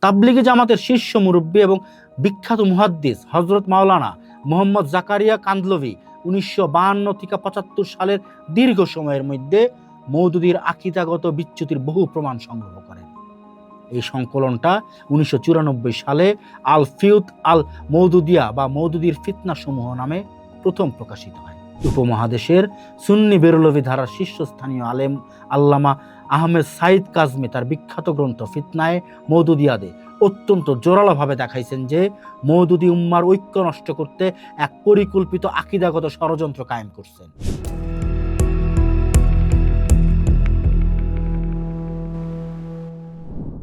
তাবলিগি জামাতের শীর্ষ মুরব্বী এবং বিখ্যাত মুহাদ্দিস হযরত মাওলানা মোহাম্মদ জাকারিয়া কান্দলভি 1952 থেকে 75 সালের দীর্ঘ সময়ের মধ্যে মওদুদীর আকীদাগত বিচ্যুতির বহু প্রমাণ সংগ্রহ করেন। এই সংকলনটা 1994 সালে আল ফিউত আল মওদুদিয়া বা মওদুদীর ফিতনা সমূহ নামে প্রথম প্রকাশিত হয়। উপমহাদেশের সুন্নি বেরলভী ধারার শীর্ষস্থানীয় আলেম আল্লামা আহমেদ সাইদ কাজমি তার বিখ্যাত গ্রন্থ ফিতনায়ে মওদুদিয়াতে অত্যন্ত জোরালোভাবে দেখাইছেন যে মওদুদী উম্মার ঐক্য নষ্ট করতে এক পরিকল্পিত আকীদাগত ষড়যন্ত্র কায়েম করছেন।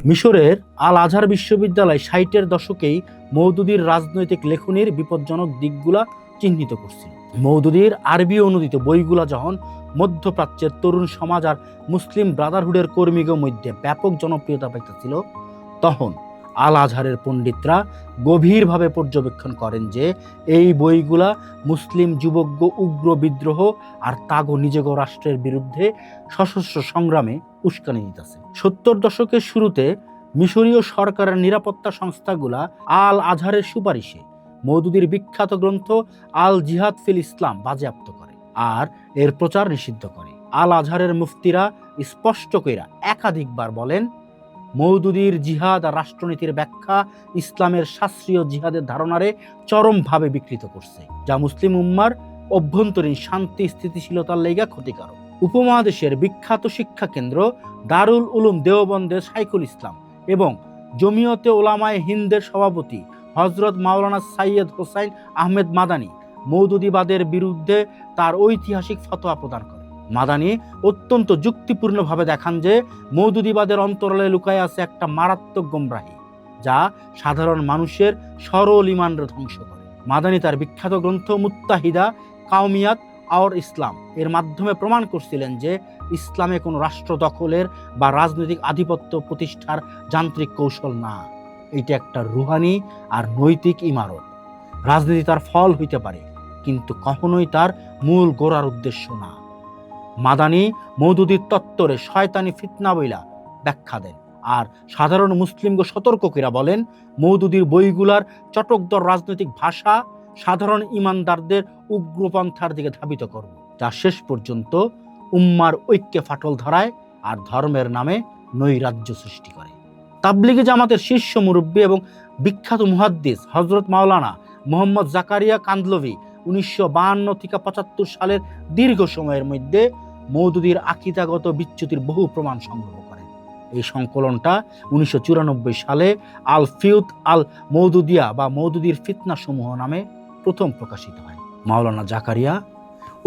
মিশরের আল আজহার বিশ্ববিদ্যালয় 60-এর দশকেই মওদুদীর রাজনৈতিক লেখনীর বিপজ্জনক দিকগুলা চিহ্নিত করছিল। মওদুদীর আরবি অনুদিত বইগুলা যখন মধ্যপ্রাচ্যের তরুণ সমাজ আর মুসলিম ব্রাদারহুডের কর্মীদের মধ্যে ব্যাপক জনপ্রিয়তা পাইতেছিল, তখন আল আজহারের পণ্ডিতরা গভীরভাবে পর্যবেক্ষণ করেন যে এই বইগুলা মুসলিম যুবজ্ঞ উগ্র বিদ্রোহ আর তাগো নিজেগ রাষ্ট্রের বিরুদ্ধে সশস্ত্র সংগ্রামে উস্কানি দিতেছে। 70 দশকের শুরুতে মিশরীয় সরকারের নিরাপত্তা সংস্থাগুলা আল আজহারের সুপারিশে মওদুদীর বিখ্যাত গ্রন্থ আল জিহাদ ফিল ইসলাম বাজেয়াপ্ত করে আর এর প্রচার নিষিদ্ধ করে। আল আজহারের মুফতিরা স্পষ্ট কইরা একাধিকবার বলেন, মওদুদীর জিহাদ আর রাষ্ট্রনীতির ব্যাখ্যা ইসলামের শাস্ত্রীয় জিহাদের ধারণারে চরমভাবে বিকৃত করছে, যা মুসলিম উম্মার অভ্যন্তরীণ শান্তি স্থিতিশীলতার লেগা ক্ষতিকারক। উপমহাদেশের বিখ্যাত শিক্ষা কেন্দ্র দারুল উলুম দেওবন্দের শাইখুল ইসলাম এবং জমিয়তে ওলামায়ে হিন্দের সভাপতি হযরত মাওলানা সাইয়্যেদ হোসাইন আহমেদ মাদানী মওদুদীবাদের বিরুদ্ধে তার ঐতিহাসিক ফতোয়া প্রদান করে। মাদানী অত্যন্ত যুক্তিপূর্ণভাবে দেখান যে মওদুদীবাদের অন্তরালে লুকায় আছে একটা মারাত্মক গোমরাহি, যা সাধারণ মানুষের সরল ঈমানকে ধ্বংস করে। মাদানী তার বিখ্যাত গ্রন্থ মুত্তাহিদা কাওমিয়াত আর ইসলাম এর মাধ্যমে প্রমাণ করছিলেন যে ইসলামে কোনো রাষ্ট্র দখলের বা রাজনৈতিক আধিপত্য প্রতিষ্ঠার যান্ত্রিক কৌশল না, এটা একটা রুহানি আর নৈতিক ইমারত। রাজনীতি তার ফল হইতে পারে, কিন্তু কখনোই তার মূল গোড়ার উদ্দেশ্য না। মাদানী মওদুদীর তত্ত্বরে শয়তানি ফিতনা বইলা ব্যাখ্যা দেন আর সাধারণ মুসলিমকে সতর্ক কইরা বলেন, মওদুদীর বইগুলার চটকদার রাজনৈতিক ভাষা সাধারণ ঈমানদারদের উগ্রপন্থার দিকে ধাবিত করবে, যা শেষ পর্যন্ত উম্মার ঐক্যে ফাটল ধরায় আর ধর্মের নামে নৈরাজ্য সৃষ্টি করে। তাবলিগি জামাতের শীর্ষ মুরব্বী এবং বিখ্যাত মুহাদ্দিস হযরত মাওলানা মোহাম্মদ জাকারিয়া কান্দলভি 1952 থেকে 75 সালের দীর্ঘ সময়ের মধ্যে মওদুদীর আকীদাগত বিচ্যুতির বহু প্রমাণ সংগ্রহ করেন। এই সংকলনটা 1994 সালে আল ফিউত আল মওদুদিয়া বা মওদুদীর ফিতনা সমূহ নামে প্রথম প্রকাশিত হয়। মাওলানা জাকারিয়া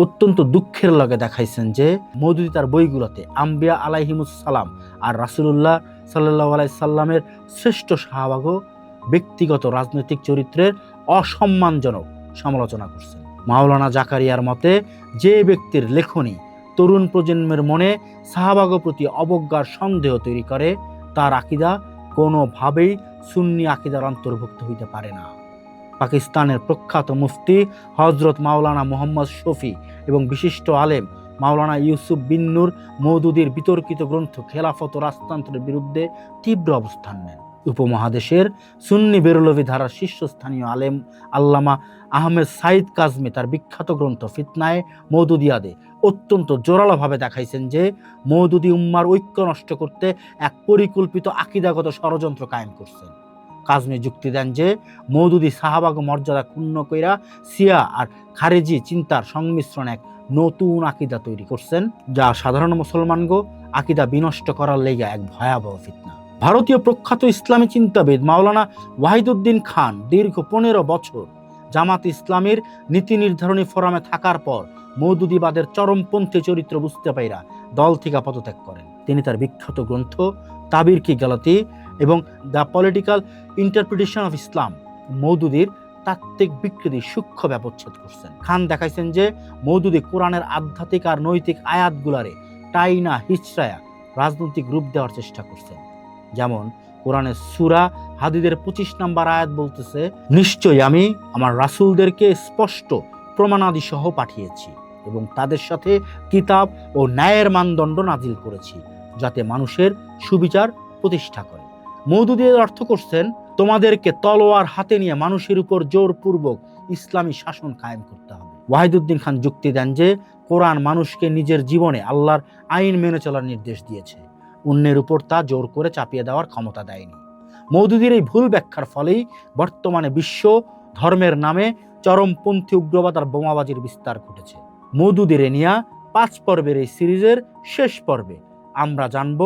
অত্যন্ত দুঃখের লগে দেখাইছেন যে মওদুদী তার বইগুলোতে আম্বিয়া আলাইহিমুস সালাম আর রাসূলুল্লাহ সাল্লাল্লাহু আলাইহি সাল্লামের শ্রেষ্ঠ সাহাবাগ ব্যক্তিগত রাজনৈতিক চরিত্রের অসম্মানজনক সমালোচনা করছেন। মাওলানা জাকারিয়ার মতে, যে ব্যক্তির লেখনী তরুণ প্রজন্মের মনে সাহাবাগ প্রতি অবজ্ঞার সন্দেহ তৈরি করে, তার আকীদা কোনোভাবেই সুন্নি আকীদার অন্তর্ভুক্ত হইতে পারে না। পাকিস্তানের প্রখ্যাত মুফতি হযরত মাওলানা মোহাম্মদ শফি এবং বিশিষ্ট আলেম মাওলানা ইউসুফ বিন নূর মওদুদীর বিতর্কিত গ্রন্থ খেলাফত ও রাজতন্ত্রের বিরুদ্ধে তীব্র অবস্থান নেন। উপমহাদেশের সুন্নি বেরলভী ধারার শীর্ষস্থানীয় আলেম আল্লামা আহমেদ সাইদ কাজমি তার বিখ্যাত গ্রন্থ ফিতনায়ে মওদুদিয়াতে অত্যন্ত জোরালোভাবে দেখাইছেন যে মওদুদী উম্মার ঐক্য নষ্ট করতে এক পরিকল্পিত আকীদাগত ষড়যন্ত্র কায়েম করছেন। কাজমি যুক্তি দেন যে মওদুদী সাহাবাগ মর্যাদা ক্ষুণ্ণ কইরা শিয়া আর খারেজি চিন্তার সংমিশ্রণ এক নতুন আকীদা তৈরি করছেন, যা সাধারণ মুসলমানগো আকীদা বিনষ্ট করার লেগে এক ভয়াবহ ফিতনা। ভারতীয় প্রখ্যাত ইসলামী চিন্তাবিদ মাওলানা ওয়াহিদুদ্দিন খান দীর্ঘ 15 বছর জামাত ইসলামীর নীতি নির্ধারণী ফোরামে থাকার পর মওদুদীবাদের চরমপন্থী চরিত্র বুঝতে পাইরা দল থেকে পদত্যাগ করেন। তিনি তার বিখ্যাত গ্রন্থ তাবির কি গলতি এবং the political interpretation of Islam মওদুদীর তাত্ত্বিক বিকৃতি সূক্ষ্ম ব্যবচ্ছেদ করছেন। খান দেখাইছেন যে মওদুদী কোরআনের আধ্যাত্মিক আর নৈতিক আয়াতগুলারে টাইনা হিচড়ায়া রাজনৈতিক রূপ দেওয়ার চেষ্টা করছেন। যেমন কোরআনের সূরা হাদীদের 25 নম্বর আয়াত বলতেছে, নিশ্চয়ই আমি আমার রাসূলদেরকে স্পষ্ট প্রমাণাদি সহ পাঠিয়েছি এবং তাদের সাথে কিতাব ও ন্যায়ের মানদণ্ড নাজিল করেছি, যাতে মানুষের সুবিচার প্রতিষ্ঠা করে। মওদুদী এর অর্থ করছেন, তোমাদেরকে তলোয়ার হাতে নিয়ে মানুষের উপর জোরপূর্বক ইসলামী শাসন কায়েম করতে হবে। ওয়াহিদুদ্দিন খান যুক্তি দেন যে কোরআন মানুষকে নিজের জীবনে আল্লাহর আইন মেনে চলার নির্দেশ দিয়েছে, অন্যের উপর তা জোর করে চাপিয়ে দেওয়ার ক্ষমতা দেয়নি। মওদুদীর এই ভুল ব্যাখ্যার ফলেই বর্তমানে বিশ্ব ধর্মের নামে চরমপন্থী উগ্রবাদ আর বোমাবাজির বিস্তার ঘটেছে। মওদুদীর নিয়া 5 পর্বের এই সিরিজের শেষ পর্বে আমরা জানব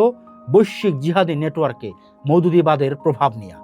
বৈশ্বিক জিহাদি নেটওয়ার্কে মওদুদীবাদের প্রভাব নিয়ে।